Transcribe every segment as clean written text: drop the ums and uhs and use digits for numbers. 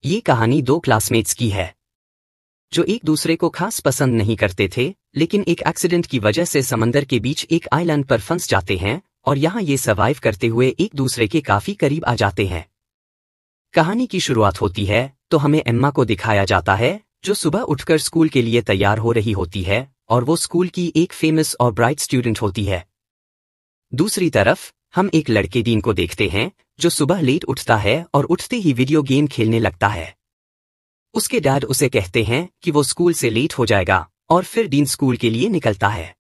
ये कहानी दो क्लासमेट्स की है जो एक दूसरे को खास पसंद नहीं करते थे, लेकिन एक एक्सीडेंट की वजह से समंदर के बीच एक आइलैंड पर फंस जाते हैं और यहाँ ये सर्वाइव करते हुए एक दूसरे के काफी करीब आ जाते हैं। कहानी की शुरुआत होती है तो हमें एम्मा को दिखाया जाता है जो सुबह उठकर स्कूल के लिए तैयार हो रही होती है और वो स्कूल की एक फेमस और ब्राइट स्टूडेंट होती है। दूसरी तरफ हम एक लड़के डीन को देखते हैं जो सुबह लेट उठता है और उठते ही वीडियो गेम खेलने लगता है। उसके डैड उसे कहते हैं कि वो स्कूल से लेट हो जाएगा और फिर डीन स्कूल के लिए निकलता है।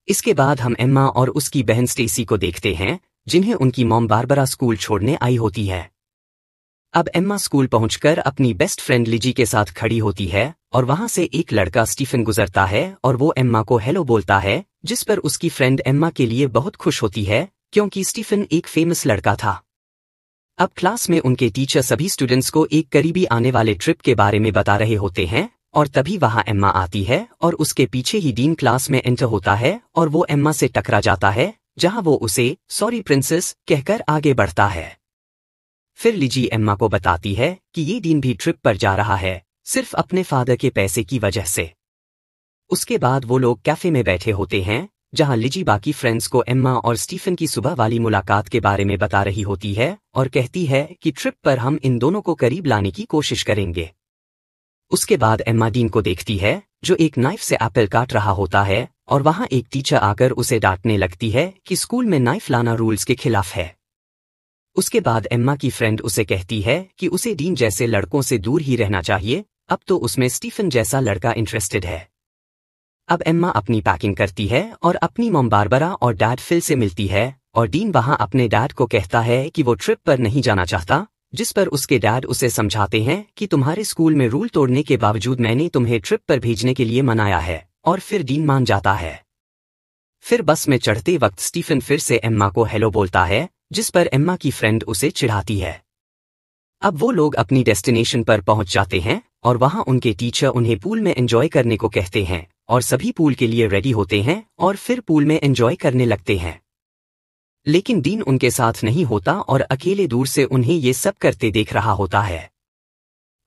इसके बाद हम एम्मा और उसकी बहन स्टेसी को देखते हैं जिन्हें उनकी मॉम बारबरा स्कूल छोड़ने आई होती है। अब एम्मा स्कूल पहुंचकर अपनी बेस्ट फ्रेंड लिजी के साथ खड़ी होती है और वहां से एक लड़का स्टीफन गुजरता है और वो एम्मा को हेलो बोलता है, जिस पर उसकी फ्रेंड एम्मा के लिए बहुत खुश होती है क्योंकि स्टीफन एक फेमस लड़का था। अब क्लास में उनके टीचर सभी स्टूडेंट्स को एक करीबी आने वाले ट्रिप के बारे में बता रहे होते हैं और तभी वहां एम्मा आती है और उसके पीछे ही डीन क्लास में एंटर होता है और वो एम्मा से टकरा जाता है, जहां वो उसे सॉरी प्रिंसेस कहकर आगे बढ़ता है। फिर लिजी एम्मा को बताती है कि ये डीन भी ट्रिप पर जा रहा है सिर्फ अपने फादर के पैसे की वजह से। उसके बाद वो लोग कैफे में बैठे होते हैं जहां लिजी बाकी फ्रेंड्स को एम्मा और स्टीफन की सुबह वाली मुलाकात के बारे में बता रही होती है और कहती है कि ट्रिप पर हम इन दोनों को करीब लाने की कोशिश करेंगे। उसके बाद एम्मा डीन को देखती है जो एक नाइफ से एप्पल काट रहा होता है और वहां एक टीचर आकर उसे डांटने लगती है कि स्कूल में नाइफ लाना रूल्स के खिलाफ है। उसके बाद एम्मा की फ्रेंड उसे कहती है कि उसे डीन जैसे लड़कों से दूर ही रहना चाहिए, अब तो उसमें स्टीफन जैसा लड़का इंटरेस्टेड है। अब एम्मा अपनी पैकिंग करती है और अपनी मॉम बारबरा और डैड फिल से मिलती है और डीन वहां अपने डैड को कहता है कि वो ट्रिप पर नहीं जाना चाहता, जिस पर उसके डैड उसे समझाते हैं कि तुम्हारे स्कूल में रूल तोड़ने के बावजूद मैंने तुम्हें ट्रिप पर भेजने के लिए मनाया है, और फिर डीन मान जाता है। फिर बस में चढ़ते वक्त स्टीफन फिर से एम्मा को हेलो बोलता है, जिस पर एम्मा की फ्रेंड उसे चिढ़ाती है। अब वो लोग अपनी डेस्टिनेशन पर पहुंच जाते हैं और वहां उनके टीचर उन्हें पूल में एंजॉय करने को कहते हैं और सभी पूल के लिए रेडी होते हैं और फिर पूल में एंजॉय करने लगते हैं। लेकिन डीन उनके साथ नहीं होता और अकेले दूर से उन्हें ये सब करते देख रहा होता है।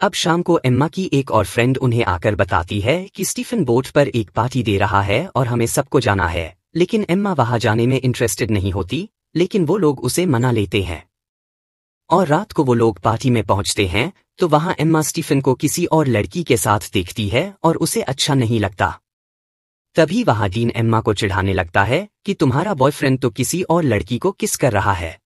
अब शाम को एम्मा की एक और फ्रेंड उन्हें आकर बताती है कि स्टीफन बोट पर एक पार्टी दे रहा है और हमें सबको जाना है, लेकिन एम्मा वहां जाने में इंटरेस्टेड नहीं होती, लेकिन वो लोग उसे मना लेते हैं। और रात को वो लोग पार्टी में पहुंचते हैं तो वहां एम्मा स्टीफन को किसी और लड़की के साथ देखती है और उसे अच्छा नहीं लगता। तभी वहां डीन एम्मा को चिढ़ाने लगता है कि तुम्हारा बॉयफ्रेंड तो किसी और लड़की को किस कर रहा है।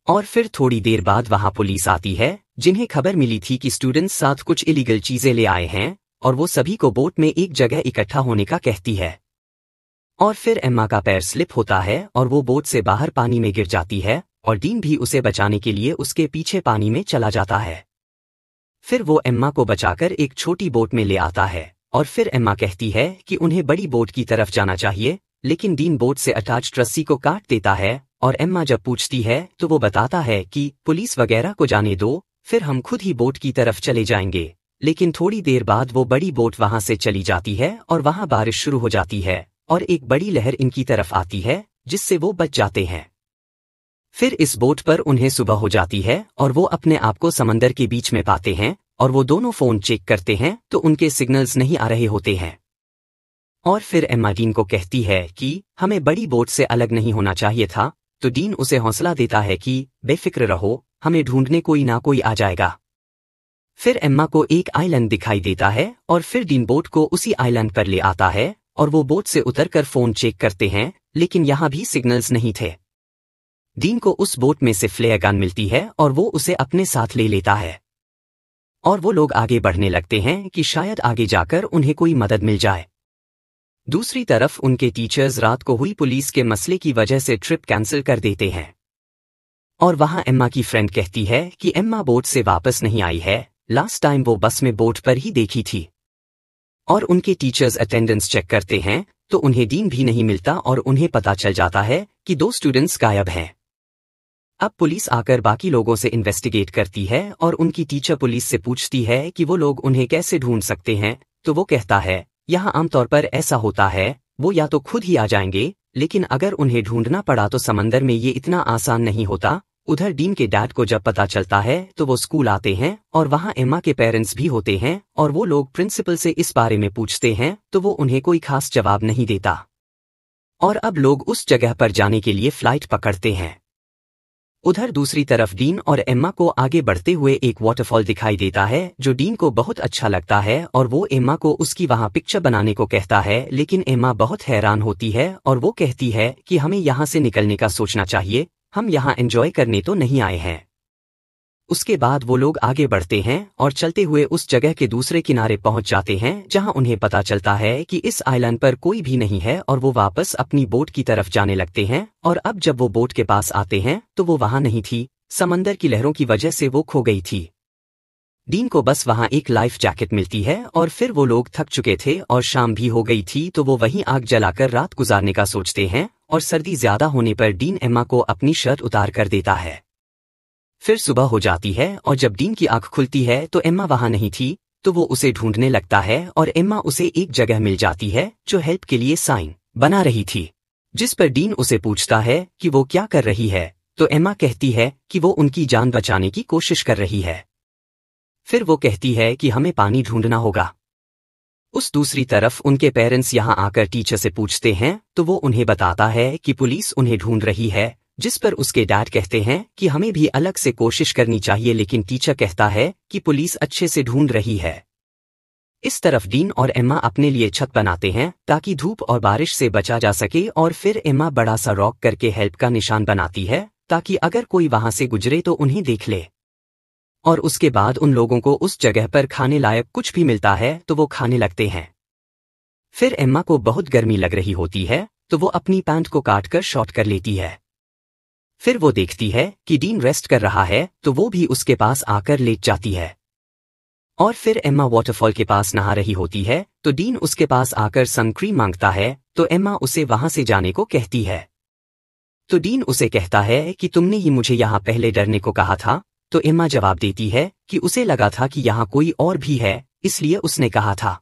और फिर थोड़ी देर बाद वहां पुलिस आती है जिन्हें खबर मिली थी कि स्टूडेंट्स साथ कुछ इलीगल चीजें ले आए हैं और वो सभी को बोट में एक जगह इकट्ठा होने का कहती है। और फिर एम्मा का पैर स्लिप होता है और वो बोट से बाहर पानी में गिर जाती है और डीन भी उसे बचाने के लिए उसके पीछे पानी में चला जाता है। फिर वो एम्मा को बचाकर एक छोटी बोट में ले आता है और फिर एम्मा कहती है कि उन्हें बड़ी बोट की तरफ जाना चाहिए, लेकिन डीन बोट से अटैच्ड रस्सी को काट देता है और एम्मा जब पूछती है तो वो बताता है कि पुलिस वगैरह को जाने दो, फिर हम खुद ही बोट की तरफ चले जाएंगे। लेकिन थोड़ी देर बाद वो बड़ी बोट वहां से चली जाती है और वहां बारिश शुरू हो जाती है और एक बड़ी लहर इनकी तरफ आती है जिससे वो बच जाते हैं। फिर इस बोट पर उन्हें सुबह हो जाती है और वो अपने आप को समंदर के बीच में पाते हैं और वो दोनों फोन चेक करते हैं तो उनके सिग्नल्स नहीं आ रहे होते हैं। और फिर एम्मा डीन को कहती है कि हमें बड़ी बोट से अलग नहीं होना चाहिए था, तो डीन उसे हौसला देता है कि बेफिक्र रहो, हमें ढूंढने कोई ना कोई आ जाएगा। फिर एम्मा को एक आइलैंड दिखाई देता है और फिर डीन बोट को उसी आइलैंड पर ले आता है और वो बोट से उतरकर फोन चेक करते हैं, लेकिन यहां भी सिग्नल्स नहीं थे। डीन को उस बोट में से फ्लेयर गन मिलती है और वो उसे अपने साथ ले लेता है और वो लोग आगे बढ़ने लगते हैं कि शायद आगे जाकर उन्हें कोई मदद मिल जाए। दूसरी तरफ उनके टीचर्स रात को हुई पुलिस के मसले की वजह से ट्रिप कैंसिल कर देते हैं और वहां एम्मा की फ्रेंड कहती है कि एम्मा बोट से वापस नहीं आई है, लास्ट टाइम वो बस में बोट पर ही देखी थी। और उनके टीचर्स अटेंडेंस चेक करते हैं तो उन्हें डीन भी नहीं मिलता और उन्हें पता चल जाता है कि 2 स्टूडेंट्स गायब हैं। अब पुलिस आकर बाकी लोगों से इन्वेस्टिगेट करती है और उनकी टीचर पुलिस से पूछती है कि वो लोग उन्हें कैसे ढूंढ सकते हैं, तो वो कहता है यहाँ आमतौर पर ऐसा होता है, वो या तो खुद ही आ जाएंगे, लेकिन अगर उन्हें ढूंढना पड़ा तो समंदर में ये इतना आसान नहीं होता, उधर डीन के डैड को जब पता चलता है तो वो स्कूल आते हैं और वहाँ एम्मा के पेरेंट्स भी होते हैं और वो लोग प्रिंसिपल से इस बारे में पूछते हैं तो वो उन्हें कोई खास जवाब नहीं देता। और अब लोग उस जगह पर जाने के लिए फ्लाइट पकड़ते हैं। उधर दूसरी तरफ डीन और एम्मा को आगे बढ़ते हुए एक वाटरफॉल दिखाई देता है जो डीन को बहुत अच्छा लगता है और वो एम्मा को उसकी वहाँ पिक्चर बनाने को कहता है, लेकिन एम्मा बहुत हैरान होती है और वो कहती है कि हमें यहाँ से निकलने का सोचना चाहिए, हम यहाँ एंजॉय करने तो नहीं आए हैं। उसके बाद वो लोग आगे बढ़ते हैं और चलते हुए उस जगह के दूसरे किनारे पहुंच जाते हैं जहां उन्हें पता चलता है कि इस आइलैंड पर कोई भी नहीं है और वो वापस अपनी बोट की तरफ जाने लगते हैं। और अब जब वो बोट के पास आते हैं तो वो वहां नहीं थी, समंदर की लहरों की वजह से वो खो गई थी। डीन को बस वहां एक लाइफ जैकेट मिलती है और फिर वो लोग थक चुके थे और शाम भी हो गई थी तो वो वहीं आग जलाकर रात गुजारने का सोचते हैं और सर्दी ज्यादा होने पर डीन एम्मा को अपनी शर्ट उतार कर देता है। फिर सुबह हो जाती है और जब डीन की आंख खुलती है तो एम्मा वहां नहीं थी, तो वो उसे ढूंढने लगता है और एम्मा उसे एक जगह मिल जाती है जो हेल्प के लिए साइन बना रही थी, जिस पर डीन उसे पूछता है कि वो क्या कर रही है, तो एम्मा कहती है कि वो उनकी जान बचाने की कोशिश कर रही है। फिर वो कहती है कि हमें पानी ढूंढना होगा। उस दूसरी तरफ उनके पेरेंट्स यहाँ आकर टीचर से पूछते हैं तो वो उन्हें बताता है कि पुलिस उन्हें ढूंढ रही है, जिस पर उसके डैड कहते हैं कि हमें भी अलग से कोशिश करनी चाहिए, लेकिन टीचर कहता है कि पुलिस अच्छे से ढूंढ रही है। इस तरफ डीन और एम्मा अपने लिए छत बनाते हैं ताकि धूप और बारिश से बचा जा सके और फिर एम्मा बड़ा सा रॉक करके हेल्प का निशान बनाती है ताकि अगर कोई वहां से गुजरे तो उन्हें देख ले। और उसके बाद उन लोगों को उस जगह पर खाने लायक कुछ भी मिलता है तो वो खाने लगते हैं। फिर एम्मा को बहुत गर्मी लग रही होती है तो वो अपनी पैंट को काटकर शॉर्ट कर लेती है। फिर वो देखती है कि डीन रेस्ट कर रहा है तो वो भी उसके पास आकर लेट जाती है। और फिर एम्मा वाटरफॉल के पास नहा रही होती है तो डीन उसके पास आकर सनक्रीम मांगता है तो एम्मा उसे वहां से जाने को कहती है। तो डीन उसे कहता है कि तुमने ही मुझे यहाँ पहले डरने को कहा था, तो एम्मा जवाब देती है कि उसे लगा था कि यहाँ कोई और भी है इसलिए उसने कहा था।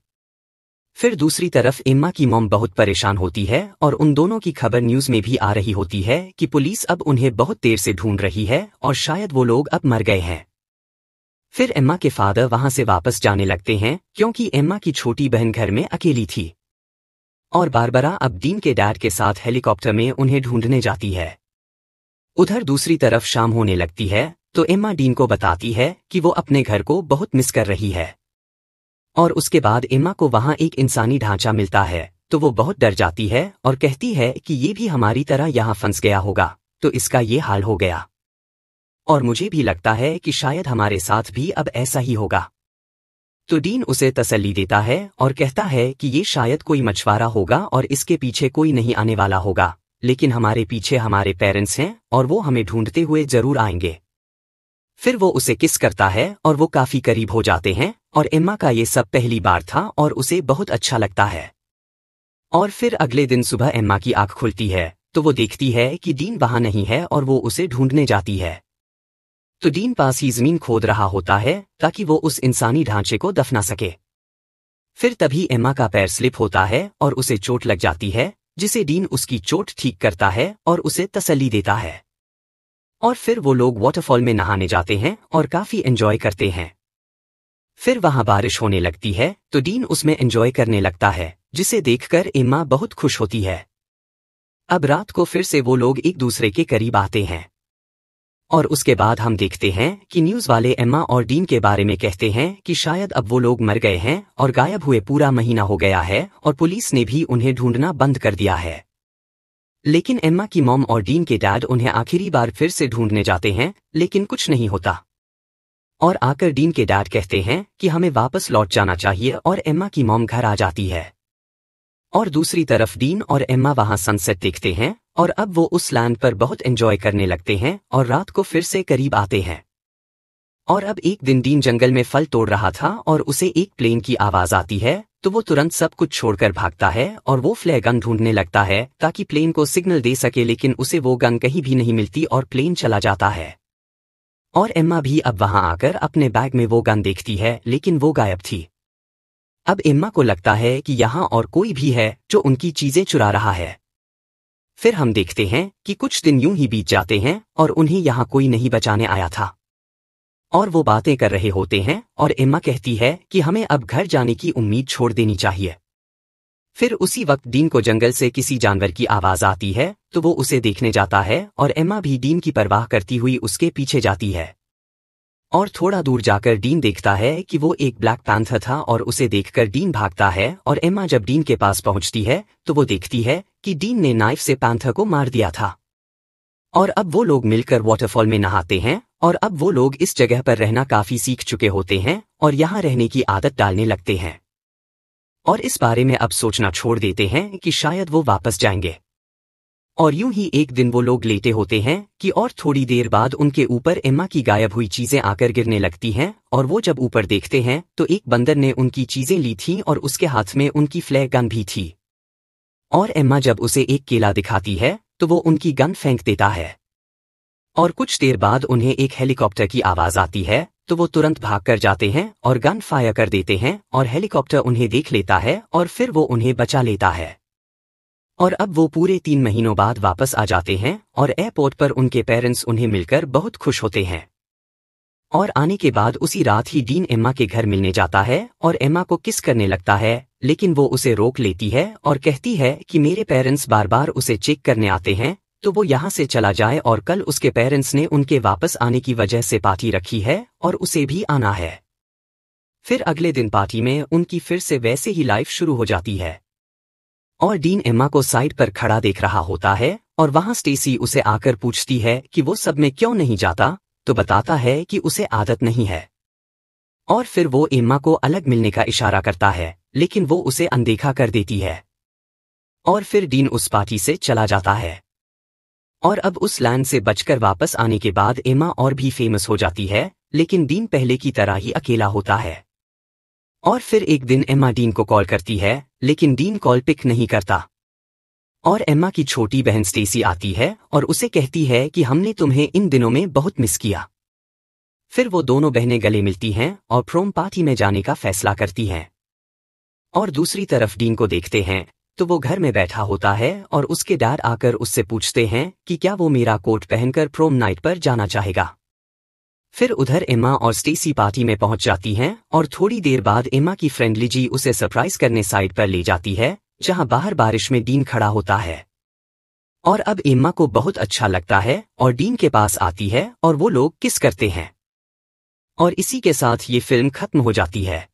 फिर दूसरी तरफ एम्मा की मॉम बहुत परेशान होती है और उन दोनों की खबर न्यूज में भी आ रही होती है कि पुलिस अब उन्हें बहुत देर से ढूंढ रही है और शायद वो लोग अब मर गए हैं। फिर एम्मा के फादर वहां से वापस जाने लगते हैं क्योंकि एम्मा की छोटी बहन घर में अकेली थी और बारबरा अब डीन के डैड के साथ हेलीकॉप्टर में उन्हें ढूंढने जाती है। उधर दूसरी तरफ शाम होने लगती है तो एम्मा डीन को बताती है कि वो अपने घर को बहुत मिस कर रही है। और उसके बाद एम्मा को वहां एक इंसानी ढांचा मिलता है तो वो बहुत डर जाती है और कहती है कि ये भी हमारी तरह यहाँ फंस गया होगा तो इसका ये हाल हो गया। और मुझे भी लगता है कि शायद हमारे साथ भी अब ऐसा ही होगा। तो डीन उसे तसल्ली देता है और कहता है कि ये शायद कोई मछुआरा होगा और इसके पीछे कोई नहीं आने वाला होगा, लेकिन हमारे पीछे हमारे पेरेंट्स हैं और वो हमें ढूंढते हुए जरूर आएंगे। फिर वो उसे किस करता है और वो काफी करीब हो जाते हैं और एम्मा का ये सब पहली बार था और उसे बहुत अच्छा लगता है। और फिर अगले दिन सुबह एम्मा की आंख खुलती है तो वो देखती है कि डीन वहां नहीं है और वो उसे ढूंढने जाती है। तो डीन पास ही जमीन खोद रहा होता है ताकि वो उस इंसानी ढांचे को दफना सके। फिर तभी एम्मा का पैर स्लिप होता है और उसे चोट लग जाती है, जिसे डीन उसकी चोट ठीक करता है और उसे तसल्ली देता है। और फिर वो लोग वाटरफॉल में नहाने जाते हैं और काफी एंजॉय करते हैं। फिर वहां बारिश होने लगती है तो डीन उसमें एंजॉय करने लगता है, जिसे देखकर एम्मा बहुत खुश होती है। अब रात को फिर से वो लोग एक दूसरे के करीब आते हैं और उसके बाद हम देखते हैं कि न्यूज वाले एम्मा और डीन के बारे में कहते हैं कि शायद अब वो लोग मर गए हैं और गायब हुए पूरा महीना हो गया है और पुलिस ने भी उन्हें ढूंढना बंद कर दिया है। लेकिन एम्मा की मॉम और डीन के डैड उन्हें आखिरी बार फिर से ढूंढने जाते हैं, लेकिन कुछ नहीं होता। और आकर डीन के डैड कहते हैं कि हमें वापस लौट जाना चाहिए और एम्मा की मॉम घर आ जाती है। और दूसरी तरफ डीन और एम्मा वहां सनसेट देखते हैं और अब वो उस लैंड पर बहुत एंजॉय करने लगते हैं और रात को फिर से करीब आते हैं। और अब एक दिन डीन जंगल में फल तोड़ रहा था और उसे एक प्लेन की आवाज आती है तो वो तुरंत सब कुछ छोड़कर भागता है और वो फ्लेयर गन ढूंढने लगता है ताकि प्लेन को सिग्नल दे सके, लेकिन उसे वो गन कहीं भी नहीं मिलती और प्लेन चला जाता है। और एम्मा भी अब वहां आकर अपने बैग में वो गन देखती है, लेकिन वो गायब थी। अब एम्मा को लगता है कि यहाँ और कोई भी है जो उनकी चीजें चुरा रहा है। फिर हम देखते हैं कि कुछ दिन यूं ही बीत जाते हैं और उन्हें यहाँ कोई नहीं बचाने आया था। और वो बातें कर रहे होते हैं और एम्मा कहती है कि हमें अब घर जाने की उम्मीद छोड़ देनी चाहिए। फिर उसी वक्त डीन को जंगल से किसी जानवर की आवाज आती है तो वो उसे देखने जाता है और एम्मा भी डीन की परवाह करती हुई उसके पीछे जाती है। और थोड़ा दूर जाकर डीन देखता है कि वो एक ब्लैक पैंथर था और उसे देखकर डीन भागता है और एम्मा जब डीन के पास पहुंचती है तो वो देखती है कि डीन ने नाइफ से पैंथर को मार दिया था। और अब वो लोग मिलकर वाटरफॉल में नहाते हैं और अब वो लोग इस जगह पर रहना काफी सीख चुके होते हैं और यहाँ रहने की आदत डालने लगते हैं और इस बारे में अब सोचना छोड़ देते हैं कि शायद वो वापस जाएंगे। और यूं ही एक दिन वो लोग लेटे होते हैं कि और थोड़ी देर बाद उनके ऊपर एम्मा की गायब हुई चीजें आकर गिरने लगती हैं और वो जब ऊपर देखते हैं तो एक बंदर ने उनकी चीजें ली थीं और उसके हाथ में उनकी फ्लैग गन भी थी। और एम्मा जब उसे एक केला दिखाती है तो वो उनकी गन फेंक देता है। और कुछ देर बाद उन्हें एक हेलीकॉप्टर की आवाज आती है तो वो तुरंत भाग कर जाते हैं और गन फायर कर देते हैं और हेलीकॉप्टर उन्हें देख लेता है और फिर वो उन्हें बचा लेता है। और अब वो पूरे 3 महीनों बाद वापस आ जाते हैं और एयरपोर्ट पर उनके पेरेंट्स उन्हें मिलकर बहुत खुश होते हैं। और आने के बाद उसी रात ही डीन एम्मा के घर मिलने जाता है और एम्मा को किस करने लगता है, लेकिन वो उसे रोक लेती है और कहती है कि मेरे पेरेंट्स बार बार उसे चेक करने आते हैं तो वो यहाँ से चला जाए और कल उसके पेरेंट्स ने उनके वापस आने की वजह से पार्टी रखी है और उसे भी आना है। फिर अगले दिन पार्टी में उनकी फिर से वैसे ही लाइफ शुरू हो जाती है। और डीन एम्मा को साइड पर खड़ा देख रहा होता है और वहां स्टेसी उसे आकर पूछती है कि वो सब में क्यों नहीं जाता, तो बताता है कि उसे आदत नहीं है। और फिर वो एम्मा को अलग मिलने का इशारा करता है लेकिन वो उसे अनदेखा कर देती है। और फिर डीन उस पार्टी से चला जाता है। और अब उस लैंड से बचकर वापस आने के बाद एम्मा और भी फेमस हो जाती है, लेकिन डीन पहले की तरह ही अकेला होता है। और फिर एक दिन एम्मा डीन को कॉल करती है लेकिन डीन कॉल पिक नहीं करता। और एम्मा की छोटी बहन स्टेसी आती है और उसे कहती है कि हमने तुम्हें इन दिनों में बहुत मिस किया। फिर वो दोनों बहनें गले मिलती हैं और प्रोम पार्टी में जाने का फैसला करती हैं। और दूसरी तरफ डीन को देखते हैं तो वो घर में बैठा होता है और उसके डैड आकर उससे पूछते हैं कि क्या वो मेरा कोट पहनकर प्रोम नाइट पर जाना चाहेगा। फिर उधर एम्मा और स्टेसी पार्टी में पहुंच जाती हैं और थोड़ी देर बाद एम्मा की फ्रेंड लिजी उसे सरप्राइज करने साइड पर ले जाती है जहां बाहर बारिश में डीन खड़ा होता है। और अब एम्मा को बहुत अच्छा लगता है और डीन के पास आती है और वो लोग किस करते हैं। और इसी के साथ ये फिल्म खत्म हो जाती है।